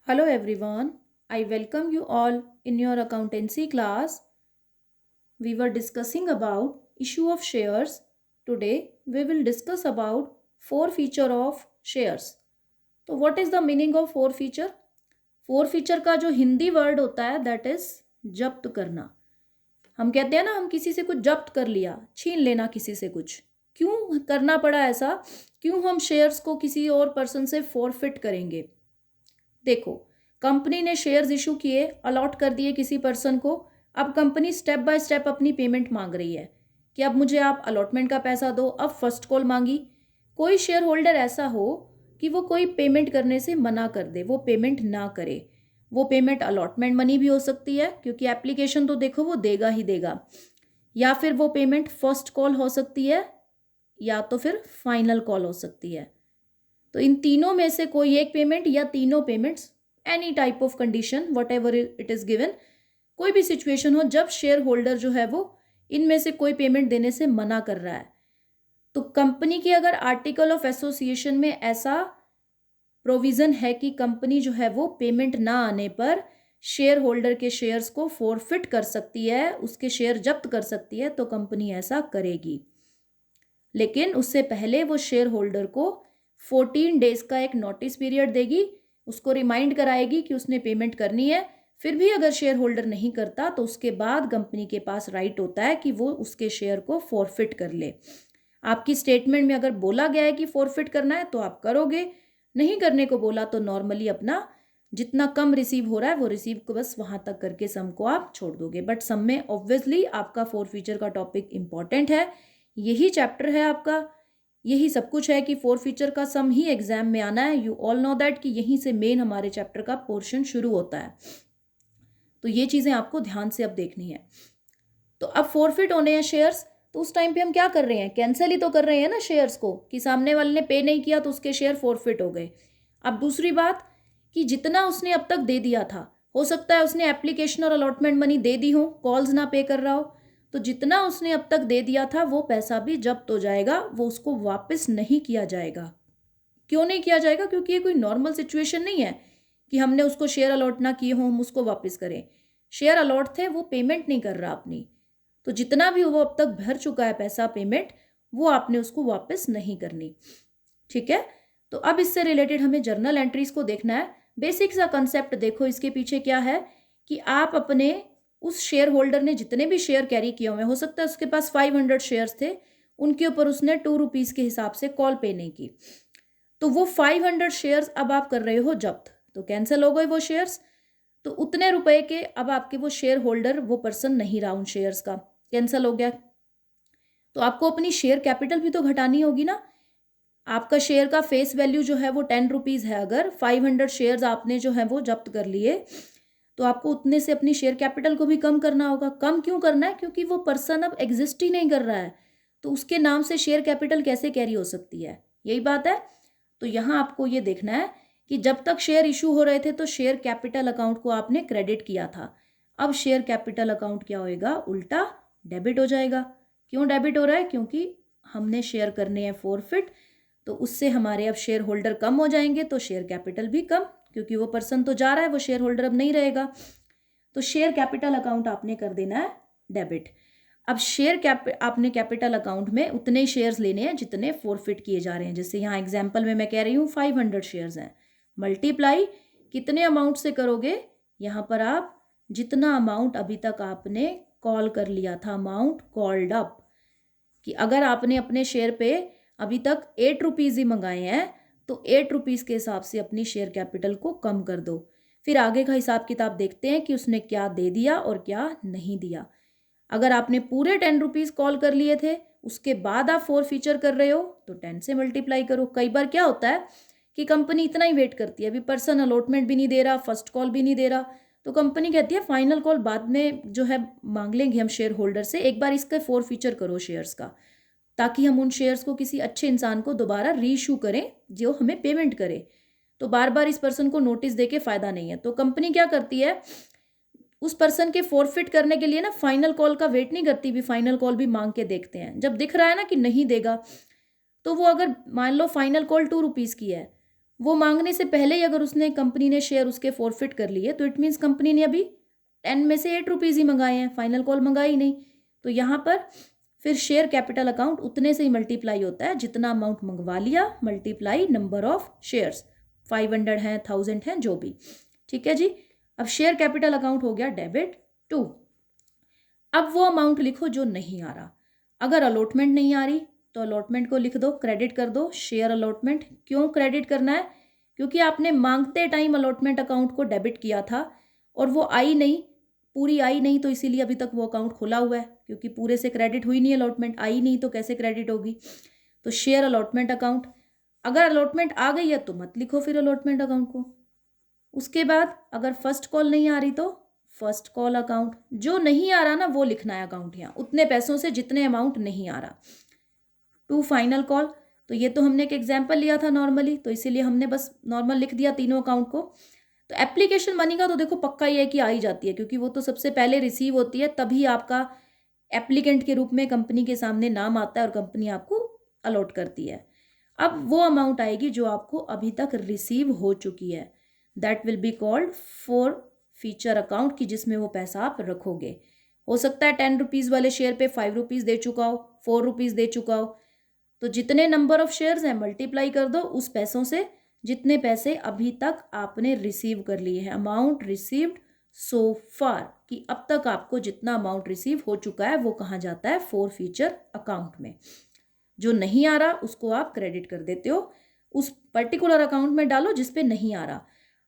Hello everyone, I welcome you all in your accountancy class. We were discussing about issue of shares. Today we will discuss about forfeiture of shares. तो what is the meaning of forfeiture? forfeiture का जो Hindi word होता है that is जब्त करना. हम कहते हैं ना, हम किसी से कुछ जब्त कर लिया, छीन लेना किसी से कुछ. क्यों करना पड़ा ऐसा? क्यों हम शेयर्स को किसी और पर्सन से फॉरफिट करेंगे? देखो, कंपनी ने शेयर्स इशू किए, अलॉट कर दिए किसी पर्सन को. अब कंपनी स्टेप बाय स्टेप अपनी पेमेंट मांग रही है कि अब मुझे आप अलॉटमेंट का पैसा दो. अब फर्स्ट कॉल मांगी. कोई शेयर होल्डर ऐसा हो कि वो कोई पेमेंट करने से मना कर दे, वो पेमेंट ना करे. वो पेमेंट अलॉटमेंट मनी भी हो सकती है, क्योंकि एप्लीकेशन तो देखो वो देगा ही देगा. या फिर वो पेमेंट फर्स्ट कॉल हो सकती है, या तो फिर फाइनल कॉल हो सकती है. तो इन तीनों में से कोई एक पेमेंट या तीनों payments, any type of condition, what ever it is given, कोई भी सिचुएशन हो जब शेयर होल्डर जो है वो इनमें से कोई पेमेंट देने से मना कर रहा है, तो कंपनी की अगर आर्टिकल ऑफ एसोसिएशन में ऐसा प्रोविजन है कि कंपनी जो है वो पेमेंट ना आने पर शेयर होल्डर के शेयर्स को फॉरफिट कर सकती है, उसके शेयर जब्त कर सकती है, तो कंपनी ऐसा करेगी. लेकिन उससे पहले वो शेयर होल्डर को 14 डेज का एक नोटिस पीरियड देगी, उसको रिमाइंड कराएगी कि उसने पेमेंट करनी है. फिर भी अगर शेयर होल्डर नहीं करता तो उसके बाद कंपनी के पास राइट होता है कि वो उसके शेयर को फॉरफिट कर ले. आपकी स्टेटमेंट में अगर बोला गया है कि फॉरफिट करना है तो आप करोगे, नहीं करने को बोला तो नॉर्मली अपना जितना कम रिसीव हो रहा है वो रिसीव को बस वहां तक करके सम को आप छोड़ दोगे. बट सम में ऑब्वियसली आपका फॉरफीचर का टॉपिक इंपॉर्टेंट है, यही चैप्टर है आपका, यही सब कुछ है कि फॉरफीचर का सम ही एग्जाम में आना है. यू ऑल नो दैट कि यहीं से मेन हमारे चैप्टर का पोर्शन शुरू होता है. तो ये चीज़ें आपको ध्यान से अब देखनी है. तो अब फॉरफिट होने हैं शेयर्स, तो उस टाइम पे हम क्या कर रहे हैं? कैंसिल ही तो कर रहे हैं ना शेयर्स को, कि सामने वाले ने पे नहीं किया तो उसके शेयर फॉरफिट हो गए. अब दूसरी बात कि जितना उसने अब तक दे दिया था, हो सकता है उसने एप्लीकेशन और अलॉटमेंट मनी दे दी हो, कॉल्स ना पे कर रहा हो, तो जितना उसने अब तक दे दिया था वो पैसा भी जब्त हो जाएगा, वो उसको वापस नहीं किया जाएगा. क्यों नहीं किया जाएगा? क्योंकि ये कोई नॉर्मल सिचुएशन नहीं है कि हमने उसको शेयर अलॉट ना किए हों, हम उसको वापस करें. शेयर अलॉट थे, वो पेमेंट नहीं कर रहा अपनी, तो जितना भी वो अब तक भर चुका है पैसा पेमेंट, वो आपने उसको वापस नहीं करनी. ठीक है. तो अब इससे रिलेटेड हमें जर्नल एंट्रीज को देखना है. बेसिक सा कंसेप्ट देखो, इसके पीछे क्या है कि आप अपने उस शेयर होल्डर ने जितने भी शेयर कैरी किए हुए, हो सकता है उसके पास 500 शेयर्स थे, उनके ऊपर उसने 2 रुपीज़ के हिसाब से कॉल पे नहीं की, तो वो 500 शेयर्स अब आप कर रहे हो जब्त, तो कैंसिल हो गए वो शेयर्स. तो उतने रुपए के अब आपके वो शेयर होल्डर, वो पर्सन नहीं रहा, उन शेयर्स का कैंसिल हो गया. तो आपको अपनी शेयर कैपिटल भी तो घटानी होगी ना. आपका शेयर का फेस वैल्यू जो है वो 10 रुपीज़ है, अगर 500 शेयर्स आपने जो है वो जब्त कर लिए, तो आपको उतने से अपनी शेयर कैपिटल को भी कम करना होगा. कम क्यों करना है? क्योंकि वो पर्सन अब एग्जिस्ट ही नहीं कर रहा है, तो उसके नाम से शेयर कैपिटल कैसे कैरी हो सकती है, यही बात है. तो यहाँ आपको ये देखना है कि जब तक शेयर इशू हो रहे थे तो शेयर कैपिटल अकाउंट को आपने क्रेडिट किया था, अब शेयर कैपिटल अकाउंट क्या होएगा? उल्टा डेबिट हो जाएगा. क्यों डेबिट हो रहा है? क्योंकि हमने शेयर करने हैं फॉरफिट, तो उससे हमारे अब शेयर होल्डर कम हो जाएंगे, तो शेयर कैपिटल भी कम, क्योंकि वो पर्सन तो जा रहा है, वो शेयर होल्डर अब नहीं रहेगा. तो शेयर कैपिटल अकाउंट आपने कर देना है डेबिट. अब आपने कैपिटल अकाउंट में उतने शेयर्स लेने हैं जितने फॉरफिट किए जा रहे हैं. जैसे यहाँ एग्जाम्पल में मैं कह रही हूँ 500 शेयर्स हैं, मल्टीप्लाई कितने अमाउंट से करोगे? यहाँ पर आप जितना अमाउंट अभी तक आपने कॉल कर लिया था, अमाउंट कॉल्ड अप, कि अगर आपने अपने शेयर पे अभी तक 8 रुपीज़ ही मंगाए हैं, तो 8 रुपीज़ के हिसाब से अपनी शेयर कैपिटल को कम कर दो. फिर आगे का हिसाब किताब देखते हैं कि उसने क्या दे दिया और क्या नहीं दिया. अगर आपने पूरे 10 रुपीज़ कॉल कर लिए थे, उसके बाद आप फॉरफीचर कर रहे हो, तो 10 से मल्टीप्लाई करो. कई बार क्या होता है कि कंपनी इतना ही वेट करती है, अभी पर्सन अलॉटमेंट भी नहीं दे रहा, फर्स्ट कॉल भी नहीं दे रहा, तो कंपनी कहती है फाइनल कॉल बाद में जो है मांग लेंगे हम शेयर होल्डर से, एक बार इसका फॉरफीचर करो शेयर्स का, ताकि हम उन शेयर्स को किसी अच्छे इंसान को दोबारा रीइशू करें जो हमें पेमेंट करे. तो बार बार इस पर्सन को नोटिस देके फ़ायदा नहीं है. तो कंपनी क्या करती है, उस पर्सन के फॉरफिट करने के लिए ना फाइनल कॉल का वेट नहीं करती, भी फाइनल कॉल भी मांग के देखते हैं. जब दिख रहा है ना कि नहीं देगा, तो वो अगर मान लो फाइनल कॉल 2 रुपीज़ की है, वो मांगने से पहले ही अगर उसने कंपनी ने शेयर उसके फॉरफिट कर लिए तो इट मीन्स कंपनी ने अभी 10 में से 8 रुपीज़ ही मंगाए हैं, फाइनल कॉल मंगाई नहीं। तो यहाँ पर फिर शेयर कैपिटल अकाउंट उतने से ही मल्टीप्लाई होता है जितना अमाउंट मंगवा लिया मल्टीप्लाई नंबर ऑफ शेयर्स, 500 हैं, 1000 हैं, जो भी। ठीक है जी। अब शेयर कैपिटल अकाउंट हो गया डेबिट 2। अब वो अमाउंट लिखो जो नहीं आ रहा। अगर अलॉटमेंट नहीं आ रही तो अलॉटमेंट को लिख दो, क्रेडिट कर दो शेयर अलॉटमेंट। क्यों क्रेडिट करना है? क्योंकि आपने मांगते टाइम अलॉटमेंट अकाउंट को डेबिट किया था और वो आई नहीं, पूरी आई नहीं, तो इसीलिए अभी तक वो अकाउंट खुला हुआ है, क्योंकि पूरे से क्रेडिट हुई नहीं, अलॉटमेंट आई नहीं तो कैसे क्रेडिट होगी। तो शेयर अलॉटमेंट अकाउंट। अगर अलॉटमेंट आ गई है तो मत लिखो फिर अलॉटमेंट अकाउंट को। उसके बाद अगर फर्स्ट कॉल नहीं आ रही तो फर्स्ट कॉल अकाउंट। जो नहीं आ रहा ना वो लिखना है अकाउंट, यहाँ उतने पैसों से जितने अमाउंट नहीं आ रहा। 2 फाइनल कॉल। तो ये तो हमने एक एग्जाम्पल लिया था नॉर्मली, तो इसीलिए हमने बस नॉर्मल लिख दिया तीनों अकाउंट को। तो एप्लीकेशन मनी का तो देखो पक्का ये है कि आ ही जाती है, क्योंकि वो तो सबसे पहले रिसीव होती है, तभी आपका एप्लीकेंट के रूप में कंपनी के सामने नाम आता है और कंपनी आपको अलॉट करती है। अब वो अमाउंट आएगी जो आपको अभी तक रिसीव हो चुकी है, that will be called for feature account, की जिसमें वो पैसा आप रखोगे। हो सकता है 10 रुपीज़ वाले शेयर पे 5 रुपीज़ दे चुका हो, 4 रुपीज़ दे चुका हो। तो जितने नंबर ऑफ शेयर्स हैं मल्टीप्लाई कर दो उस पैसों से जितने पैसे अभी तक आपने रिसीव कर लिए हैं, अमाउंट रिसीव्ड सो फार, कि अब तक आपको जितना अमाउंट रिसीव हो चुका है वो कहाँ जाता है, फॉर फ्यूचर अकाउंट में। जो नहीं आ रहा उसको आप क्रेडिट कर देते हो, उस पर्टिकुलर अकाउंट में डालो जिस पे नहीं आ रहा।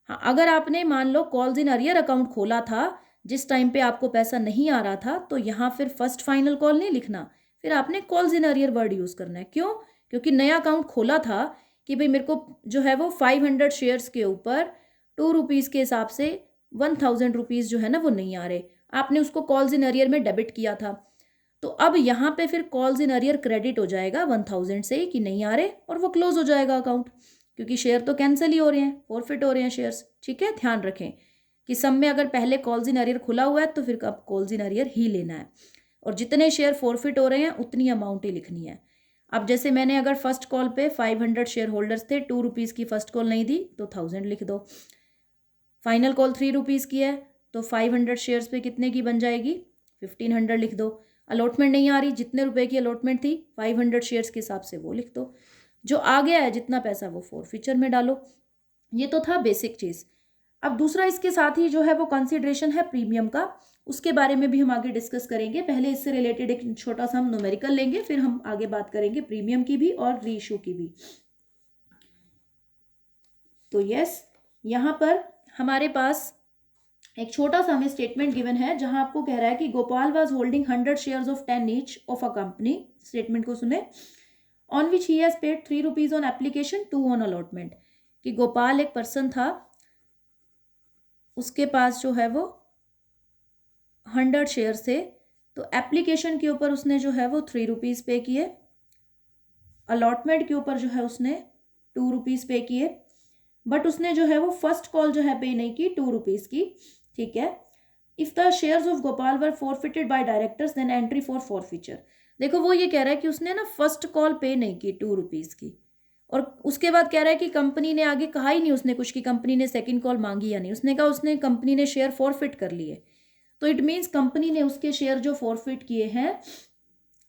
हाँ, अगर आपने मान लो कॉल्स इन अरियर अकाउंट खोला था जिस टाइम पे आपको पैसा नहीं आ रहा था, तो यहाँ फिर फर्स्ट फाइनल कॉल नहीं लिखना, फिर आपने calls in arrear word use करना है। क्यों? क्योंकि नया अकाउंट खोला था कि भाई मेरे को जो है वो 500 शेयर्स के ऊपर 2 रुपीज़ के हिसाब से 1000 रुपीज़ जो है ना वो नहीं आ रहे, आपने उसको कॉल्स इन अरियर में डेबिट किया था। तो अब यहाँ पे फिर कॉल्स इन अरियर क्रेडिट हो जाएगा 1000 से कि नहीं आ रहे, और वो क्लोज हो जाएगा अकाउंट, क्योंकि शेयर तो कैंसिल ही हो रहे हैं, फॉरफिट हो रहे हैं शेयर्स। ठीक है, ध्यान रखें कि सब में अगर पहले कॉल्स इन अरियर खुला हुआ है तो फिर अब कॉल्स इन अरियर ही लेना है, और जितने शेयर फॉरफिट हो रहे हैं उतनी अमाउंट ही लिखनी है। अब जैसे मैंने अगर फर्स्ट कॉल पे 500 शेयर होल्डर्स थे, 2 रुपीज़ की फर्स्ट कॉल नहीं दी तो 1000 लिख दो। फाइनल कॉल 3 रुपीज़ की है तो 500 शेयर्स पे कितने की बन जाएगी, 1500 लिख दो। अलॉटमेंट नहीं आ रही, जितने रुपए की अलॉटमेंट थी 500 शेयर्स के हिसाब से वो लिख दो। जो आ गया है जितना पैसा वो फॉरफीचर में डालो। ये तो था बेसिक चीज़। अब दूसरा इसके साथ ही जो है वो कंसिडरेशन है प्रीमियम का, उसके बारे में भी हम आगे डिस्कस करेंगे। पहले इससे रिलेटेड एक छोटा सा हम न्यूमेरिकल लेंगे, फिर हम आगे बात करेंगे प्रीमियम की भी और रीइश्यू की भी। तो यस, यहाँ पर हमारे पास एक छोटा सा हमें स्टेटमेंट गिवन है जहां आपको कह रहा है कि Gopal was holding 100 shares of 10 each of a company. Statement को सुने। On which he has paid 3 rupees on application, 2 on allotment. कि गोपाल एक पर्सन था, उसके पास जो है वो 100 शेयर थे, तो एप्लीकेशन के ऊपर उसने जो है वो 3 रुपीज़ पे किए, अलॉटमेंट के ऊपर जो है उसने 2 रुपीज़ पे किए, बट उसने जो है वो फर्स्ट कॉल जो है पे नहीं की 2 रुपीज़ की। ठीक है। If the shares of Gopal were forfeited by directors then entry for forfeiture. देखो वो ये कह रहा है कि उसने ना फर्स्ट कॉल पे नहीं की 2 रुपीज़ की, और उसके बाद कह रहा है कि कंपनी ने आगे कहा ही नहीं उसने कुछ कि कंपनी ने सेकंड कॉल मांगी या नहीं, उसने कहा उसने कंपनी ने शेयर फॉरफिट कर लिए। तो इट मीन्स कंपनी ने उसके शेयर जो फॉरफिट किए हैं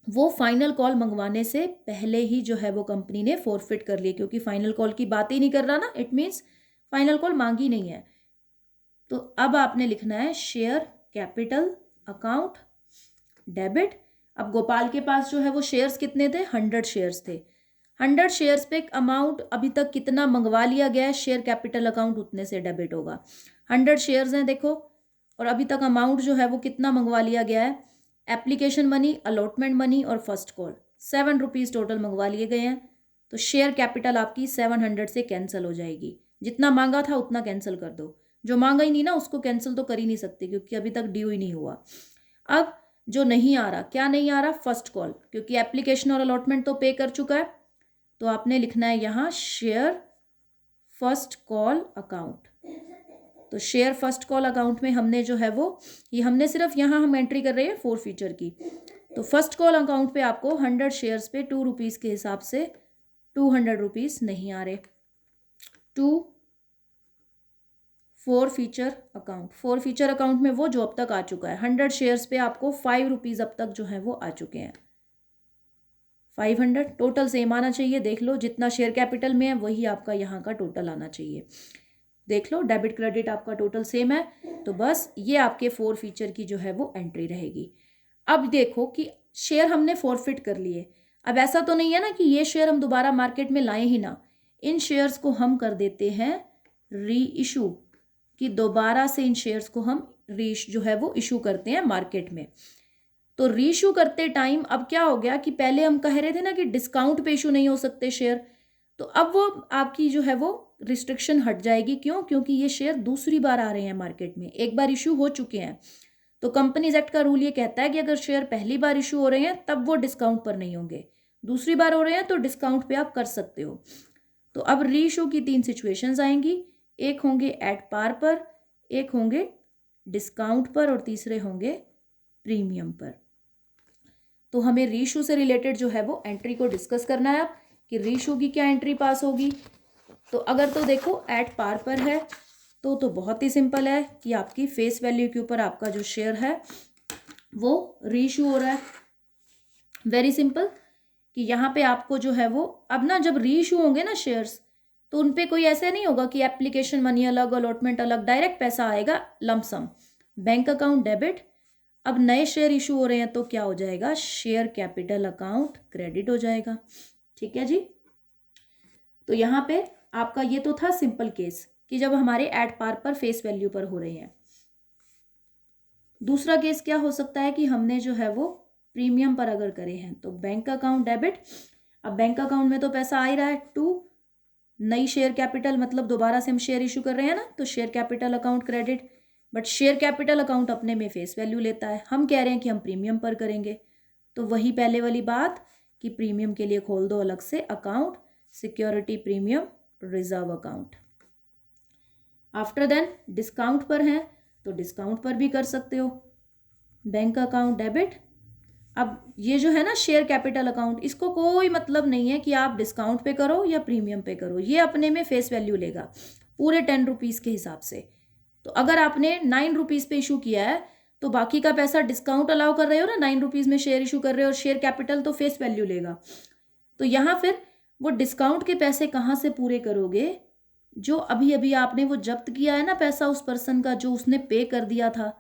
वो फाइनल कॉल मंगवाने से पहले ही जो है वो कंपनी ने फॉरफिट कर लिए, क्योंकि फाइनल कॉल की बात ही नहीं कर रहा ना, इट मीन्स फाइनल कॉल मांगी नहीं है। तो अब आपने लिखना है शेयर कैपिटल अकाउंट डेबिट। अब गोपाल के पास जो है वो शेयर्स कितने थे, 100 शेयर्स थे। 100 शेयर्स पे अमाउंट अभी तक कितना मंगवा लिया गया है, शेयर कैपिटल अकाउंट उतने से डेबिट होगा। 100 शेयर्स हैं देखो, और अभी तक अमाउंट जो है वो कितना मंगवा लिया गया है, एप्लीकेशन मनी, अलॉटमेंट मनी और फर्स्ट कॉल, 7 रुपीज़ टोटल मंगवा लिए गए हैं। तो शेयर कैपिटल आपकी 700 से कैंसिल हो जाएगी, जितना मांगा था उतना कैंसिल कर दो। जो मांगा ही नहीं ना उसको कैंसिल तो कर ही नहीं सकते, क्योंकि अभी तक ड्यू ही नहीं हुआ। अब जो नहीं आ रहा, क्या नहीं आ रहा, फर्स्ट कॉल, क्योंकि एप्लीकेशन और अलॉटमेंट तो पे कर चुका है। तो आपने लिखना है यहाँ शेयर फर्स्ट कॉल अकाउंट। तो शेयर फर्स्ट कॉल अकाउंट में हमने जो है वो ये हमने सिर्फ यहाँ हम एंट्री कर रहे हैं फॉरफीचर की। तो फर्स्ट कॉल अकाउंट पे आपको 100 शेयर्स पे 2 रुपीज़ के हिसाब से 200 रुपीज़ नहीं आ रहे, to forfeiture account. Forfeiture account में वो जो अब तक आ चुका है, 100 शेयर्स पे आपको 5 रुपीज़ अब तक जो है वो आ चुके हैं। 500 टोटल सेम आना चाहिए। देख लो जितना शेयर कैपिटल में है वही आपका यहाँ का टोटल आना चाहिए। देख लो डेबिट क्रेडिट आपका टोटल सेम है, तो बस ये आपके फोर फीचर की जो है वो एंट्री रहेगी। अब देखो कि शेयर हमने फॉरफिट कर लिए। अब ऐसा तो नहीं है ना कि ये शेयर हम दोबारा मार्केट में लाएं ही ना। इन शेयर्स को हम कर देते हैं री इशू, कि दोबारा से इन शेयर्स को हम जो है वो इशू करते हैं मार्केट में। तो रीइशू करते टाइम अब क्या हो गया कि पहले हम कह रहे थे ना कि डिस्काउंट पे इशू नहीं हो सकते शेयर, तो अब वो आपकी जो है वो रिस्ट्रिक्शन हट जाएगी। क्यों? क्योंकि ये शेयर दूसरी बार आ रहे हैं मार्केट में, एक बार इशू हो चुके हैं। तो कंपनीज एक्ट का रूल ये कहता है कि अगर शेयर पहली बार इशू हो रहे हैं तब वो डिस्काउंट पर नहीं होंगे, दूसरी बार हो रहे हैं तो डिस्काउंट पे आप कर सकते हो। तो अब रीइशू की 3 सिचुएशंस आएंगी, एक होंगे एट पार पर, एक होंगे डिस्काउंट पर और तीसरे होंगे प्रीमियम पर। तो हमें रीइशू से रिलेटेड जो है वो एंट्री को डिस्कस करना है कि रीइशू की क्या एंट्री पास होगी। तो अगर तो देखो एट पार पर है तो बहुत ही सिंपल है कि आपकी फेस वैल्यू के ऊपर आपका जो शेयर है वो रीइशू हो रहा है। वेरी सिंपल कि यहाँ पे आपको जो है वो अब ना जब रीइशू होंगे ना शेयर्स, तो उन पे कोई ऐसे नहीं होगा कि एप्लीकेशन मनी अलग अलॉटमेंट अलग, डायरेक्ट पैसा आएगा लमसम, बैंक अकाउंट डेबिट। अब नए शेयर इशू हो रहे हैं तो क्या हो जाएगा, शेयर कैपिटल अकाउंट क्रेडिट हो जाएगा। ठीक है जी। तो यहाँ पे आपका ये तो था सिंपल केस कि जब हमारे एट पार पर फेस वैल्यू पर हो रहे हैं। दूसरा केस क्या हो सकता है कि हमने जो है वो प्रीमियम पर अगर करे हैं, तो बैंक अकाउंट डेबिट। अब बैंक अकाउंट में तो पैसा आ ही रहा है, टू नई शेयर कैपिटल, मतलब दोबारा से हम शेयर इशू कर रहे हैं ना, तो share capital account credit. But share capital account अपने में फेस वैल्यू लेता है, हम कह रहे हैं कि हम प्रीमियम पर करेंगे, तो वही पहले वाली बात कि प्रीमियम के लिए खोल दो अलग से account, security premium reserve account. After then discount पर हैं तो डिस्काउंट पर भी कर सकते हो, बैंक अकाउंट डेबिट। अब ये जो है ना शेयर कैपिटल अकाउंट, इसको कोई मतलब नहीं है कि आप डिस्काउंट पे करो या प्रीमियम पे करो, ये अपने में फेस वैल्यू लेगा पूरे 10 रुपीज़ के हिसाब से। तो अगर आपने 9 रुपीज़ पे इशू किया है तो बाकी का पैसा डिस्काउंट अलाउ कर रहे हो ना, 9 रुपीज़ में शेयर इशू कर रहे हो और शेयर कैपिटल तो फेस वैल्यू लेगा। तो यहाँ फिर वो डिस्काउंट के पैसे कहाँ से पूरे करोगे, जो अभी अभी आपने वो जब्त किया है ना पैसा उस पर्सन का, जो उसने पे कर दिया था,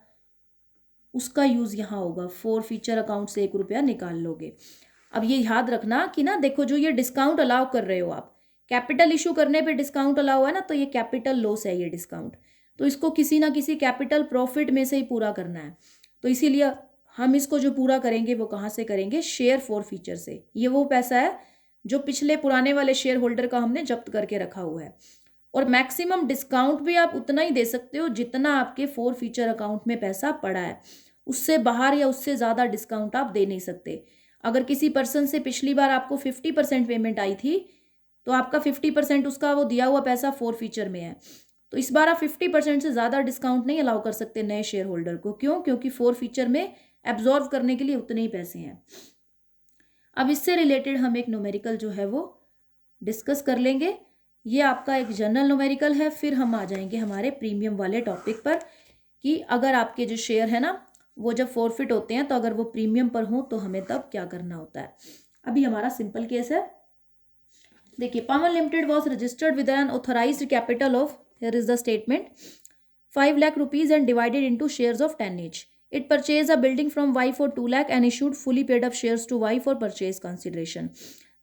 उसका यूज़ यहाँ होगा। फोर फीचर अकाउंट से 1 रुपया निकाल लोगे। अब ये याद रखना कि ना देखो जो ये डिस्काउंट अलाउ कर रहे हो आप, कैपिटल इशू करने पे डिस्काउंट अलाउ है ना, तो ये कैपिटल लॉस है ये डिस्काउंट, तो इसको किसी ना किसी कैपिटल प्रॉफिट में से ही पूरा करना है। तो इसीलिए हम इसको जो पूरा करेंगे वो कहाँ से करेंगे, शेयर फोर फीचर से। ये वो पैसा है जो पिछले पुराने वाले शेयर होल्डर का हमने जब्त करके रखा हुआ है। और मैक्सिमम डिस्काउंट भी आप उतना ही दे सकते हो जितना आपके फोर फीचर अकाउंट में पैसा पड़ा है, उससे बाहर या उससे ज़्यादा डिस्काउंट आप दे नहीं सकते। अगर किसी पर्सन से पिछली बार आपको 50% पेमेंट आई थी तो आपका 50% उसका वो दिया हुआ पैसा फोर फीचर में है, तो इस बार आप 50% से ज़्यादा डिस्काउंट नहीं अलाउ कर सकते नए शेयर होल्डर को। क्यों? क्योंकि फोर फीचर में एब्जॉर्व करने के लिए उतने ही पैसे हैं। अब इससे रिलेटेड हम एक न्यूमेरिकल जो है वो डिस्कस कर लेंगे। ये आपका एक जनरल न्यूमेरिकल है, फिर हम आ जाएंगे हमारे प्रीमियम वाले टॉपिक पर कि अगर आपके जो शेयर है ना वो जब फॉरफिट होते हैं तो अगर वो प्रीमियम पर हो तो हमें तब क्या करना होता है। अभी हमारा सिंपल केस है, देखिए Pawan limited was registered with an authorised capital of, here is the statement, 5 lakh rupees and divided into shares of 10 each. It purchased a building from Y for 2 lakh and issued fully paid up shares to Y for purchase consideration.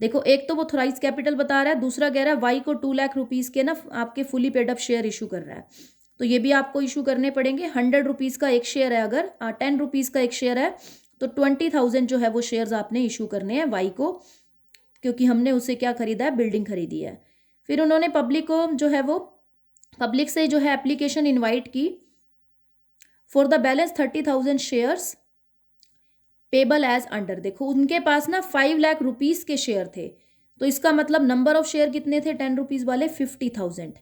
देखो एक तो वो authorise capital बता रहा है, दूसरा कह रहा है वाई को 2 लाख रुपीज़ के ना आपके fully paid up share issue कर रहा है, तो ये भी आपको इशू करने पड़ेंगे। 100 रुपीज़ का एक शेयर है, अगर 10 रुपीज़ का एक शेयर है तो 20,000 जो है वो शेयर्स आपने इशू करने हैं वाई को, क्योंकि हमने उसे क्या खरीदा है, बिल्डिंग खरीदी है। फिर उन्होंने पब्लिक को जो है वो पब्लिक से जो है एप्लीकेशन इन्वाइट की for the balance 30,000 shares payable as under. देखो उनके पास ना 5 लाख रुपीज़ के शेयर थे, तो इसका मतलब नंबर ऑफ शेयर कितने थे 10 रुपीज़ वाले, 50,000,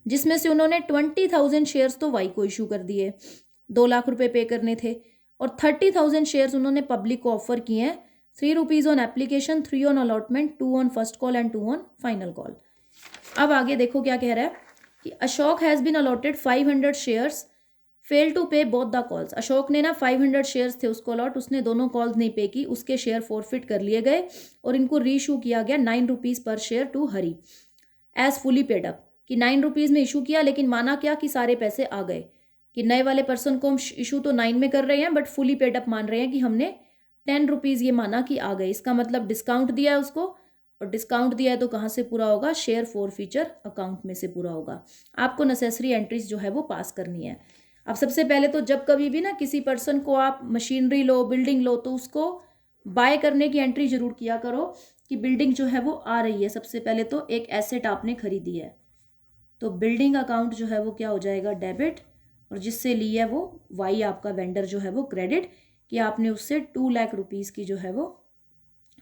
जिसमें से उन्होंने 20,000 शेयर्स तो वाई को इशू कर दिए, 2 लाख रुपए पे करने थे, और 30,000 शेयर्स उन्होंने पब्लिक को ऑफर किए हैं, 3 rupees on application, 3 on allotment, 2 on first call and 2 on final call. अब आगे देखो क्या कह रहा है कि Ashok has been allotted 500 shares, fail to pay both the calls. Ashok ने ना 500 शेयर्स थे उसको अलॉट, उसने दोनों कॉल्स नहीं पे की, उसके शेयर फॉरफिट कर लिए गए और इनको रीइशू किया गया 9 रुपीज़ पर share to Hari as fully paid up. कि 9 रुपीज़ में इशू किया, लेकिन माना क्या कि सारे पैसे आ गए, कि नए वाले पर्सन को हम इशू तो 9 में कर रहे हैं बट फुली पेड अप मान रहे हैं कि हमने 10 रुपीज़ ये माना कि आ गए। इसका मतलब डिस्काउंट दिया है उसको, और डिस्काउंट दिया है तो कहाँ से पूरा होगा, शेयर फॉरफीचर अकाउंट में से पूरा होगा। आपको नेसेसरी एंट्रीज जो है वो पास करनी है। अब सबसे पहले तो जब कभी भी ना किसी पर्सन को आप मशीनरी लो, बिल्डिंग लो, तो उसको बाय करने की एंट्री जरूर किया करो कि बिल्डिंग जो है वो आ रही है। सबसे पहले तो एक एसेट आपने खरीदी है, तो बिल्डिंग अकाउंट जो है वो क्या हो जाएगा, डेबिट, और जिससे ली है वो वाई आपका वेंडर जो है वो क्रेडिट, कि आपने उससे 2 लाख रुपीज़ की जो है वो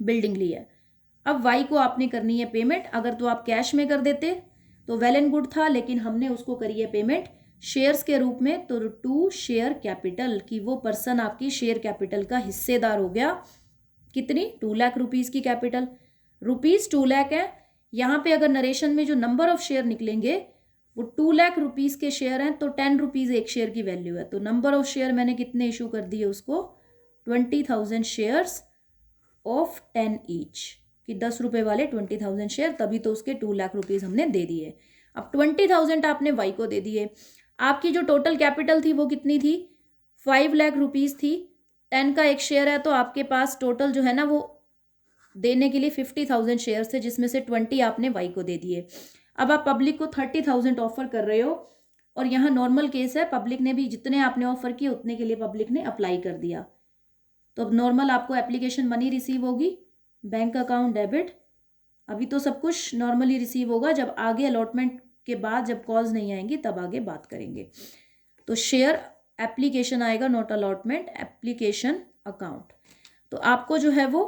बिल्डिंग ली है। अब वाई को आपने करनी है पेमेंट। अगर तो आप कैश में कर देते तो वेल एंड गुड था, लेकिन हमने उसको करी है पेमेंट शेयर्स के रूप में, तो टू शेयर कैपिटल, कि वो पर्सन आपकी शेयर कैपिटल का हिस्सेदार हो गया। कितनी, 2 लाख रुपीज़ की कैपिटल, रुपीज़ 2 लाख है। यहाँ पे अगर नरेशन में जो नंबर ऑफ शेयर निकलेंगे वो 2 लाख रुपीज़ के शेयर हैं, तो 10 रुपीज़ एक शेयर की वैल्यू है। तो नंबर ऑफ शेयर मैंने कितने इशू कर दिए उसको, 20,000 शेयर्स ऑफ 10 ईच, कि 10 रुपये वाले 20,000 शेयर, तभी तो उसके 2 लाख रुपीज़ हमने दे दिए। अब 20,000 आपने वाई को दे दिए। आपकी जो टोटल कैपिटल थी वो कितनी थी, 5 लाख रुपीज़ थी। 10 का एक शेयर है, तो आपके पास टोटल जो है ना वो देने के लिए 50,000 शेयर्स थे, जिसमें से 20 आपने वाई को दे दिए। अब आप पब्लिक को 30,000 ऑफर कर रहे हो, और यहाँ नॉर्मल केस है, पब्लिक ने भी जितने आपने ऑफर किए उतने के लिए पब्लिक ने अप्लाई कर दिया। तो अब नॉर्मल आपको एप्लीकेशन मनी रिसीव होगी, बैंक अकाउंट डेबिट। अभी तो सब कुछ नॉर्मली रिसीव होगा, जब आगे अलॉटमेंट के बाद जब कॉल्स नहीं आएंगी तब आगे बात करेंगे। तो शेयर एप्लीकेशन आएगा, नॉट अलॉटमेंट, एप्लीकेशन अकाउंट। तो आपको जो है वो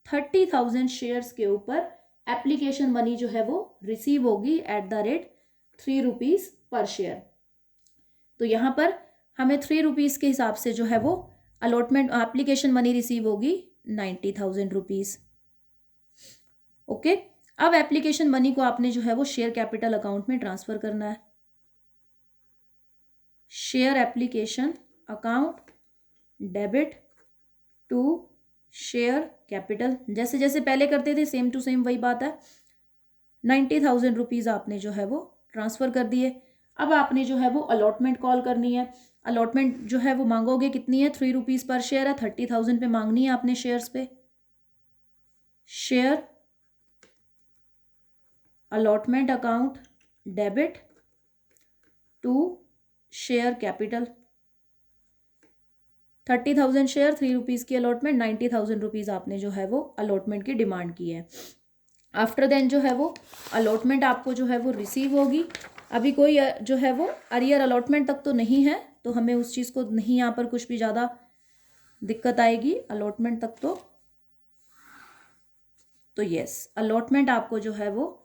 30,000 शेयर्स के ऊपर एप्लीकेशन मनी जो है वो रिसीव होगी एट द रेट 3 रुपीज़ पर शेयर। तो यहाँ पर हमें 3 रुपीज़ के हिसाब से जो है वो अलॉटमेंट एप्लीकेशन मनी रिसीव होगी 90,000 रुपीज़। ओके, अब एप्लीकेशन मनी को आपने जो है वो शेयर कैपिटल अकाउंट में ट्रांसफ़र करना है। Share application account debit to share capital, जैसे जैसे पहले करते थे सेम टू सेम वही बात है। 90,000 रुपीज़ आपने जो है वो ट्रांसफ़र कर दिए। अब आपने जो है वो अलॉटमेंट कॉल करनी है। अलॉटमेंट जो है वो मांगोगे कितनी है, 3 रुपीज़ पर शेयर है, 30,000 पे मांगनी है आपने शेयर्स पे। Share allotment account debit to share capital, 30,000 share, 3 rupees की अलॉटमेंट, 90,000 रुपीज़ आपने जो है वो अलॉटमेंट की डिमांड की है। आफ्टर देन जो है वो अलॉटमेंट आपको जो है वो रिसीव होगी। अभी कोई जो है वो अरियर अलॉटमेंट तक तो नहीं है, तो हमें उस चीज़ को नहीं यहाँ पर कुछ भी ज़्यादा दिक्कत आएगी अलॉटमेंट तक तो यस, अलॉटमेंट आपको जो है वो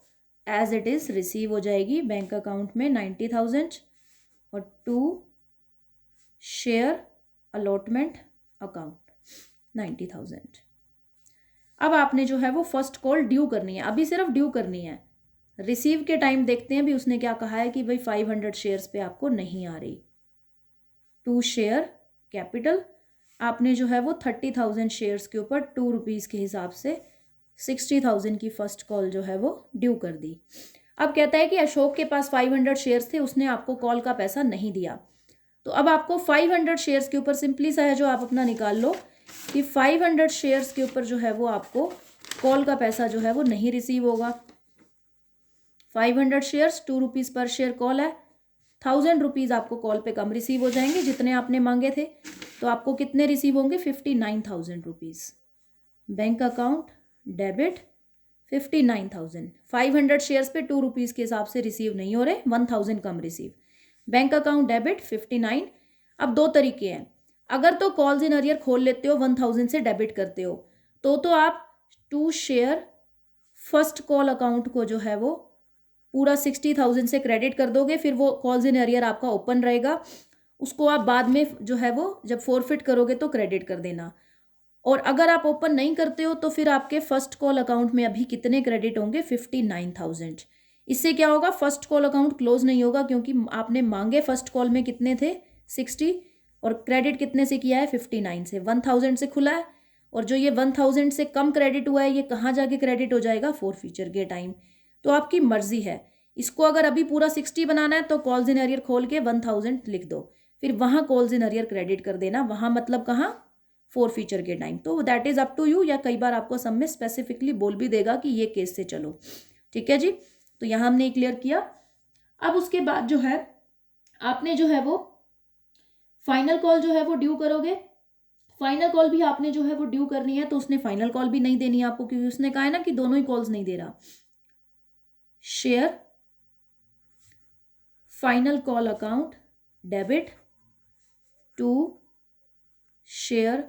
एज इट इज़ रिसीव हो जाएगी बैंक अकाउंट में 90,000 और टू शेयर अलॉटमेंट अकाउंट 90,000। अब आपने जो है वो फर्स्ट कॉल ड्यू करनी है, अभी सिर्फ ड्यू करनी है। रिसीव के टाइम देखते हैं भी उसने क्या कहा है कि भाई 500 शेयर्स पे आपको नहीं आ रही। टू शेयर कैपिटल आपने जो है वो 30,000 शेयर्स के ऊपर 2 रुपीज़ के हिसाब से 60,000 की फर्स्ट कॉल जो है वो ड्यू कर दी। अब कहता है कि अशोक के पास 500 शेयर्स थे, उसने आपको कॉल का पैसा नहीं दिया। तो अब आपको 500 शेयर्स के ऊपर सिंपली सा है जो आप अपना निकाल लो कि 500 शेयर्स के ऊपर जो है वो आपको कॉल का पैसा जो है वो नहीं रिसीव होगा। 500 शेयर्स 2 रुपीज़ पर शेयर कॉल है, 1,000 रुपीज़ आपको कॉल पे कम रिसीव हो जाएंगे जितने आपने मांगे थे। तो आपको कितने रिसीव होंगे, 59,000 rupees. Bank account debit 59,000। 500 shares पे 2 रुपीज़ के हिसाब से रिसीव नहीं हो रहे, 1,000 कम रिसीव। Bank account debit 59। अब दो तरीके हैं, अगर तो कॉल्स इन अरियर खोल लेते हो 1,000 से डेबिट करते हो तो आप to share first call account को जो है वो पूरा 60,000 से क्रेडिट कर दोगे, फिर वो कॉल्स इन अरियर आपका ओपन रहेगा, उसको आप बाद में जो है वो जब फॉरफिट करोगे तो क्रेडिट कर देना। और अगर आप ओपन नहीं करते हो तो फिर आपके फर्स्ट कॉल अकाउंट में अभी कितने क्रेडिट होंगे, 59,000। इससे क्या होगा, फर्स्ट कॉल अकाउंट क्लोज नहीं होगा क्योंकि आपने मांगे फर्स्ट कॉल में कितने थे 60 और क्रेडिट कितने से किया है 59 से, 1000 से खुला है और जो ये 1000 से कम क्रेडिट हुआ है ये कहाँ जाके क्रेडिट हो जाएगा, फोर फीचर के टाइम। तो आपकी मर्जी है, इसको अगर अभी पूरा 60 बनाना है तो कॉल्स इन एरियर खोल के 1000 लिख दो, फिर वहाँ कॉल्स इन एरियर क्रेडिट कर देना, वहाँ मतलब कहाँ, फोर फीचर के टाइम। तो that is up to you, या कई बार आपको सब में स्पेसिफिकली बोल भी देगा कि ये केस से चलो। ठीक है जी, तो यहाँ हमने क्लियर किया। अब उसके बाद जो है आपने जो है वो फाइनल कॉल जो है वो ड्यू करोगे। फाइनल कॉल भी आपने जो है वो ड्यू करनी है, तो उसने फाइनल कॉल भी नहीं देनी है आपको क्योंकि उसने कहा है ना कि दोनों ही कॉल्स नहीं दे रहा। Share final call account debit to share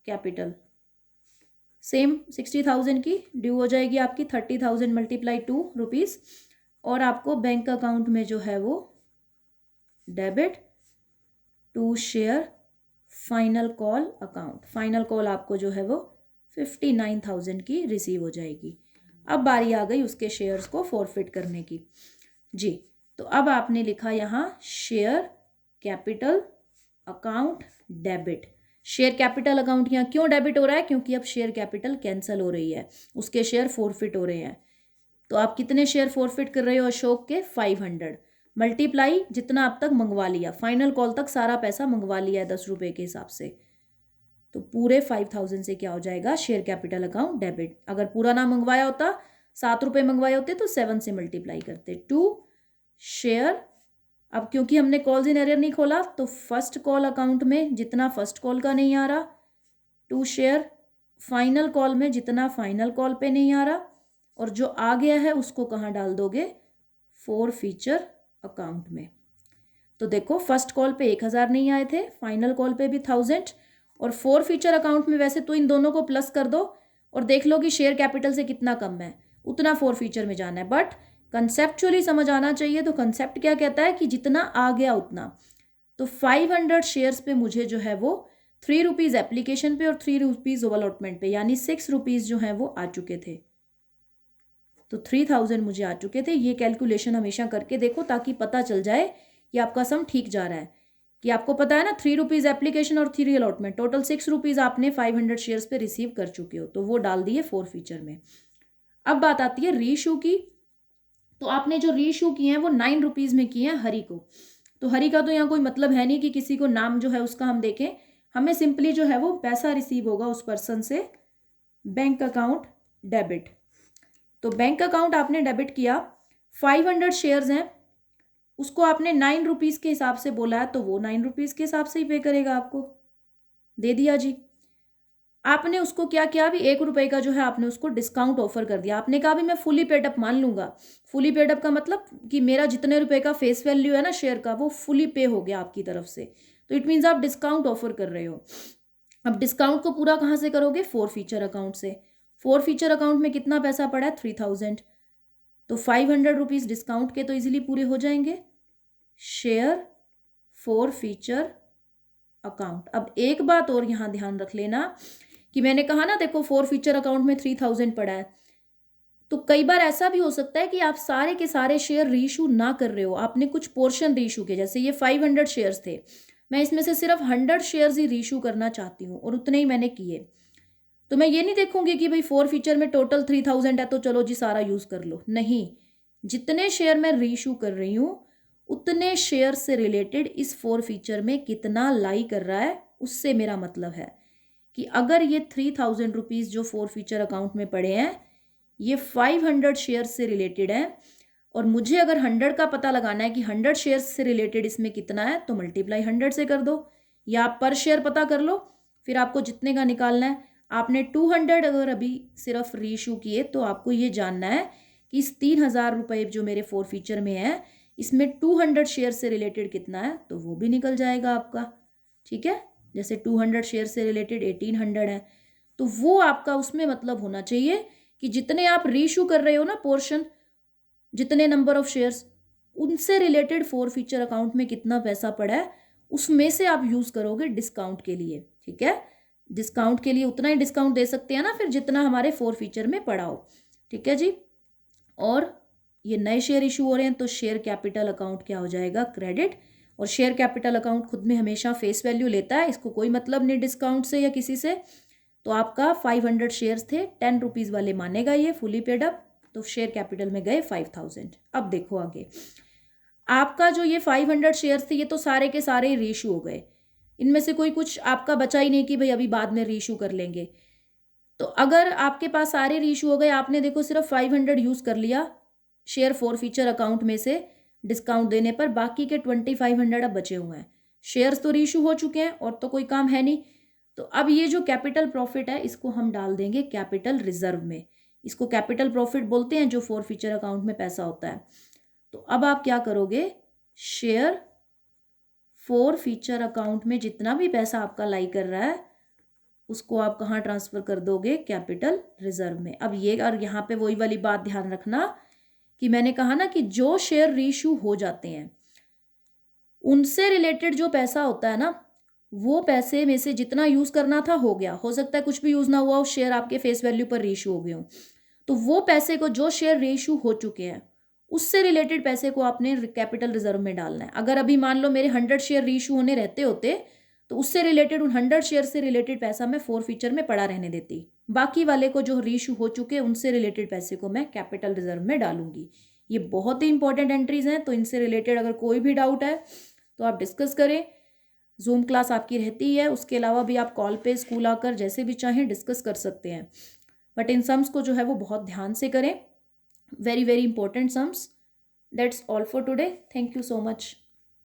capital, same 60,000 की ड्यू हो जाएगी आपकी, 30,000 मल्टीप्लाई 2 रुपीज़, और आपको बैंक अकाउंट में जो है वो debit to share final call account, final call आपको जो है वो 59,000 की रिसीव हो जाएगी। अब बारी आ गई उसके शेयर्स को फॉरफिट करने की जी। तो अब आपने लिखा यहाँ share capital account debit. Share capital account यहाँ क्यों डेबिट हो रहा है, क्योंकि अब शेयर कैपिटल कैंसिल हो रही है, उसके शेयर फॉरफिट हो रहे हैं। तो आप कितने शेयर फॉरफिट कर रहे हो अशोक के, 500 मल्टीप्लाई जितना अब तक मंगवा लिया, फाइनल कॉल तक सारा पैसा मंगवा लिया है 10 रुपये के हिसाब से, तो पूरे 5000 से क्या हो जाएगा, शेयर कैपिटल अकाउंट डेबिट। अगर पूरा ना मंगवाया होता, 7 रुपये मंगवाए होते तो 7 से मल्टीप्लाई करते, टू शेयर। अब क्योंकि हमने कॉल्स इन एरियर नहीं खोला तो फर्स्ट कॉल अकाउंट में जितना फर्स्ट कॉल का नहीं आ रहा, टू शेयर फाइनल कॉल में जितना फाइनल कॉल पे नहीं आ रहा, और जो आ गया है उसको कहाँ डाल दोगे, फोर फीचर अकाउंट में। तो देखो फर्स्ट कॉल पे 1000 नहीं आए थे, फाइनल कॉल पे भी 1000, और फोर फीचर अकाउंट में वैसे तो इन दोनों को प्लस कर दो और देख लो कि शेयर कैपिटल से कितना कम है, उतना फोर फीचर में जाना है। बट कंसेप्चुअली समझ आना चाहिए, तो कंसेप्ट क्या कहता है कि जितना आ गया उतना। तो 500 शेयर्स पे मुझे जो है वो 3 रुपीज़ एप्लीकेशन पे और 3 रुपीज़ ओवरलॉटमेंट पे, यानी 6 रुपीज़ जो है वो आ चुके थे। तो 3000 मुझे आ चुके थे। ये कैलकुलेशन हमेशा करके देखो ताकि पता चल जाए कि आपका सम ठीक जा रहा है, कि आपको पता है ना 3 रुपीज़ एप्लीकेशन और 3 अलॉटमेंट, टोटल 6 रुपीज़ आपने 500 शेयर्स पे रिसीव कर चुके हो, तो वो डाल दिए फोर फीचर में। अब बात आती है रीइशू की। तो आपने जो रीइशू किए हैं वो 9 रुपीज़ में किए हैं हरी को। तो हरी का तो यहाँ कोई मतलब है नहीं कि किसी को नाम जो है उसका हम देखें, हमें सिंपली जो है वो पैसा रिसीव होगा उस पर्सन से, बैंक अकाउंट डेबिट। तो बैंक अकाउंट आपने डेबिट किया, 500 शेयर्स हैं, उसको आपने 9 रुपीज़ के हिसाब से बोला है, तो वो 9 रुपीज़ के हिसाब से ही पे करेगा आपको, दे दिया जी। आपने उसको क्या किया, अभी 1 रुपये का जो है आपने उसको डिस्काउंट ऑफर कर दिया। आपने कहा भी मैं फुली पेड अप मान लूंगा। फुली पेड अप का मतलब कि मेरा जितने रुपए का फेस वैल्यू है ना शेयर का, वो फुली पे हो गया आपकी तरफ से, तो इट मीन्स आप डिस्काउंट ऑफर कर रहे हो। अब डिस्काउंट को पूरा कहाँ से करोगे, फोर फीचर अकाउंट से। फोर फीचर अकाउंट में कितना पैसा पड़ा है, 3000, तो 500 रुपीज़ डिस्काउंट के तो इजीली पूरे हो जाएंगे। Share four feature account. अब एक बात और यहाँ ध्यान रख लेना कि मैंने कहा ना देखो फोर फीचर अकाउंट में 3000 पड़ा है, तो कई बार ऐसा भी हो सकता है कि आप सारे के सारे शेयर रीइशू ना कर रहे हो, आपने कुछ पोर्शन रीइशू किए। जैसे ये 500 शेयर्स थे, मैं इसमें से सिर्फ 100 शेयर्स ही रीइशू करना चाहती हूँ और उतने ही मैंने किए, तो मैं ये नहीं देखूंगी कि भाई फोर फीचर में टोटल 3000 है तो चलो जी सारा यूज कर लो, नहीं। जितने शेयर मैं रीइशू कर रही हूँ उतने शेयर से रिलेटेड इस फोर फीचर में कितना लाई कर रहा है, उससे मेरा मतलब है कि अगर ये 3000 रुपीज़ जो फोर फीचर अकाउंट में पड़े हैं ये 500 शेयर से रिलेटेड है, और मुझे अगर 100 का पता लगाना है कि 100 शेयर्स से रिलेटेड इसमें कितना है, तो मल्टीप्लाई 100 से कर दो, या आप पर शेयर पता कर लो, फिर आपको जितने का निकालना है। आपने 200 अगर अभी सिर्फ रीइशू किए, तो आपको ये जानना है कि इस 3000 रुपये जो मेरे फोर फीचर में है इसमें 200 शेयर से रिलेटेड कितना है, तो वो भी निकल जाएगा आपका। ठीक है, जैसे 200 शेयर से रिलेटेड 1800 है, तो वो आपका उसमें मतलब होना चाहिए कि जितने आप रीइशू कर रहे हो ना पोर्शन, जितने नंबर ऑफ शेयर्स, उनसे रिलेटेड फोर फीचर अकाउंट में कितना पैसा पड़ा है उसमें से आप यूज करोगे डिस्काउंट के लिए। ठीक है, डिस्काउंट के लिए उतना ही डिस्काउंट दे सकते हैं ना फिर जितना हमारे फोर फीचर में पड़ा हो। ठीक है जी, और ये नए शेयर इशू हो रहे हैं तो शेयर कैपिटल अकाउंट क्या हो जाएगा, क्रेडिट। और शेयर कैपिटल अकाउंट खुद में हमेशा फेस वैल्यू लेता है, इसको कोई मतलब नहीं डिस्काउंट से या किसी से। तो आपका 500 शेयर्स थे, 10 रुपीज़ वाले मानेगा ये, फुली पेड अप, तो शेयर कैपिटल में गए 5000। अब देखो आगे, आपका जो ये 500 शेयर्स थे ये तो सारे के सारे रीइशू हो गए, इनमें से कोई कुछ आपका बचा ही नहीं कि भाई अभी बाद में रीइशू कर लेंगे। तो अगर आपके पास सारे रीइशू हो गए, आपने देखो सिर्फ 500 यूज़ कर लिया शेयर फॉर फ्यूचर अकाउंट में से डिस्काउंट देने पर, बाकी के 2500 अब बचे हुए हैं। शेयर्स तो रीइशू हो चुके हैं और तो कोई काम है नहीं। तो अब ये जो कैपिटल प्रॉफिट है इसको हम डाल देंगे कैपिटल रिजर्व में। इसको कैपिटल प्रॉफिट बोलते हैं जो फॉर फ्यूचर अकाउंट में पैसा होता है। तो अब आप क्या करोगे, शेयर फॉर फ्यूचर अकाउंट में जितना भी पैसा आपका लाई कर रहा है उसको आप कहाँ ट्रांसफ़र कर दोगे, कैपिटल रिजर्व में। अब ये और यहाँ पे वही वाली बात ध्यान रखना कि मैंने कहा ना कि जो शेयर रीइशू हो जाते हैं उनसे रिलेटेड जो पैसा होता है ना, वो पैसे में से जितना यूज़ करना था हो गया। हो सकता है कुछ भी यूज़ ना हुआ हो, शेयर आपके फेस वैल्यू पर रीइशू हो गए हो, तो वो पैसे को, जो शेयर रीइशू हो चुके हैं उससे रिलेटेड पैसे को आपने कैपिटल रिजर्व में डालना है। अगर अभी मान लो मेरे 100 शेयर रीइशू होने रहते होते तो उससे रिलेटेड, उन 100 शेयर से रिलेटेड पैसा मैं फॉर फ्यूचर में पड़ा रहने देती, बाकी वाले को जो रीइशू हो चुके हैं उनसे रिलेटेड पैसे को मैं कैपिटल रिजर्व में डालूंगी। ये बहुत ही इंपॉर्टेंट एंट्रीज हैं, तो इनसे रिलेटेड अगर कोई भी डाउट है तो आप डिस्कस करें। जूम क्लास आपकी रहती है, उसके अलावा भी आप कॉल पे स्कूल आकर जैसे भी चाहें डिस्कस कर सकते हैं, बट इन सम्स को जो है वो बहुत ध्यान से करें, very very important sums. That's all for today, thank you so much.